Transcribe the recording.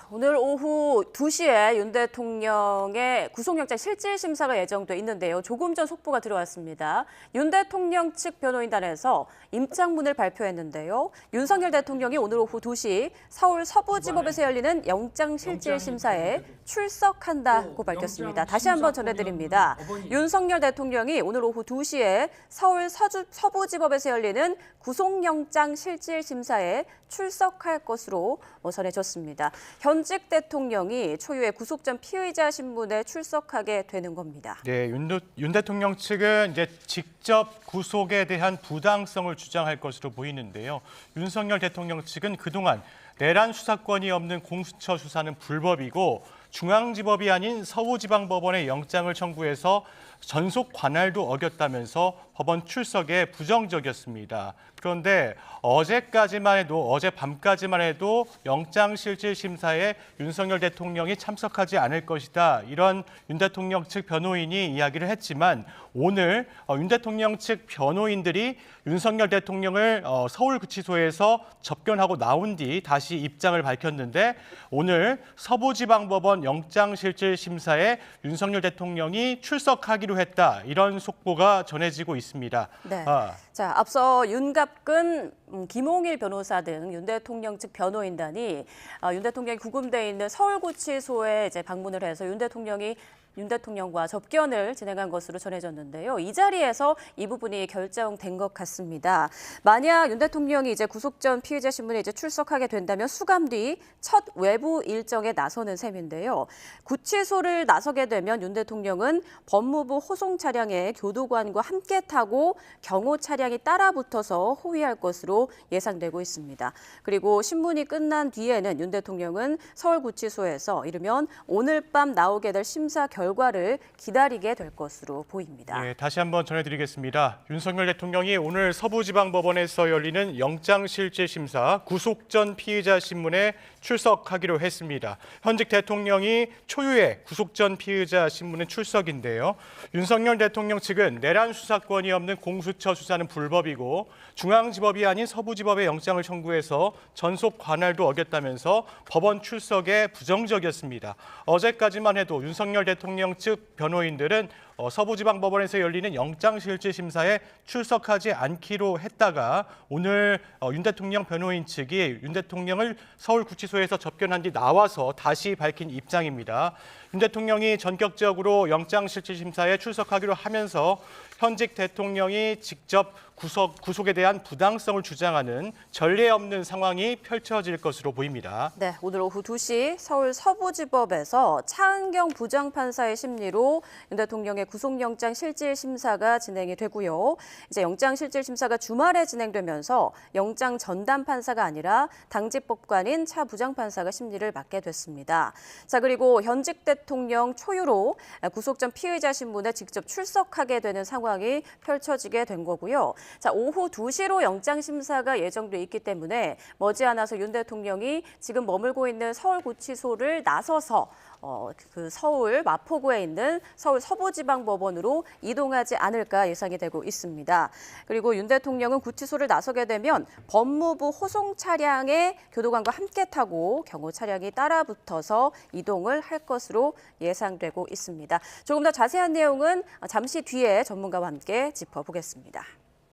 오늘 오후 2시에 윤 대통령의 구속영장 실질심사가 예정돼 있는데요. 조금 전 속보가 들어왔습니다. 윤 대통령 측 변호인단에서 임장문을 발표했는데요. 윤석열 대통령이 오늘 오후 2시 서울 서부지법에서 열리는 영장 실질심사에 출석한다고 밝혔습니다. 다시 한번 전해드립니다. 윤석열 대통령이 오늘 오후 2시에 서울 서부지법에서 열리는 구속영장 실질심사에 출석할 것으로 전해졌습니다. 현직 대통령이 초유의 구속 전 피의자 신문에 출석하게 되는 겁니다. 네, 윤 대통령 측은 이제 직접 구속에 대한 부당성을 주장할 것으로 보이는데요. 윤석열 대통령 측은 그동안 내란 수사권이 없는 공수처 수사는 불법이고 중앙지법이 아닌 서부지방법원에 영장을 청구해서 전속 관할도 어겼다면서 법원 출석에 부정적이었습니다. 그런데 어제 밤까지만 해도 영장실질심사에 윤석열 대통령이 참석하지 않을 것이다. 이런 윤 대통령 측 변호인이 이야기를 했지만 오늘 윤 대통령 측 변호인들이 윤석열 대통령을 서울구치소에서 접견하고 나온 뒤 다시 입장을 밝혔는데 오늘 서부지방법원 영장실질심사에 윤석열 대통령이 출석하기로 했다. 이런 속보가 전해지고 있습니다. 네. 자, 앞서 윤갑근, 김홍일 변호사 등 윤 대통령 측 변호인단이 윤 대통령이 구금돼 있는 서울구치소에 방문을 해서 윤 대통령과 접견을 진행한 것으로 전해졌는데요. 이 자리에서 이 부분이 결정된 것 같습니다. 만약 윤 대통령이 구속 전 피의자 신문에 출석하게 된다면 수감 뒤 첫 외부 일정에 나서는 셈인데요. 구치소를 나서게 되면 윤 대통령은 법무부 호송 차량에 교도관과 함께 타고 경호 차량이 따라붙어서 호위할 것으로 예상되고 있습니다. 그리고 신문이 끝난 뒤에는 윤 대통령은 서울구치소에서 이르면 오늘 밤 나오게 될 심사 결과를 기다리게 될 것으로 보입니다. 네, 다시 한번 전해드리겠습니다. 윤석열 대통령이 오늘 서부지방법원에서 열리는 영장실질심사 구속 전 피의자 신문에 출석하기로 했습니다. 현직 대통령이 초유의 구속 전 피의자 신문에 출석인데요. 윤석열 대통령 측은 내란 수사권이 없는 공수처 수사는 불법이고 중앙지법이 아닌 서부지법에 영장을 청구해서 전속 관할도 어겼다면서 법원 출석에 부정적이었습니다. 어제까지만 해도 윤석열 대통령 측 변호인들은 서부지방법원에서 열리는 영장실질심사에 출석하지 않기로 했다가 오늘 윤 대통령 변호인 측이 윤 대통령을 서울구치소에서 접견한 뒤 나와서 다시 밝힌 입장입니다. 윤 대통령이 전격적으로 영장실질심사에 출석하기로 하면서 현직 대통령이 직접 구속에 대한 부당성을 주장하는 전례 없는 상황이 펼쳐질 것으로 보입니다. 네, 오늘 오후 2시 서울 서부지법에서 차은경 부장판사의 심리로 윤 대통령의 구속영장 실질심사가 진행이 되고요. 영장 실질심사가 주말에 진행되면서 영장 전담 판사가 아니라 당직법관인 차 부장판사가 심리를 맡게 됐습니다. 자, 그리고 현직 대통령 초유로 구속 전 피의자 신문에 직접 출석하게 되는 상황이 펼쳐지게 된 거고요. 자, 오후 2시로 영장심사가 예정돼 있기 때문에 머지않아서 윤 대통령이 지금 머물고 있는 서울구치소를 나서서 그 서울 마포구에 있는 서울 서부지방법원으로 이동하지 않을까 예상이 되고 있습니다. 그리고 윤 대통령은 구치소를 나서게 되면 법무부 호송 차량에 교도관과 함께 타고 경호 차량이 따라붙어서 이동을 할 것으로 예상되고 있습니다. 조금 더 자세한 내용은 잠시 뒤에 전문가와 함께 짚어보겠습니다.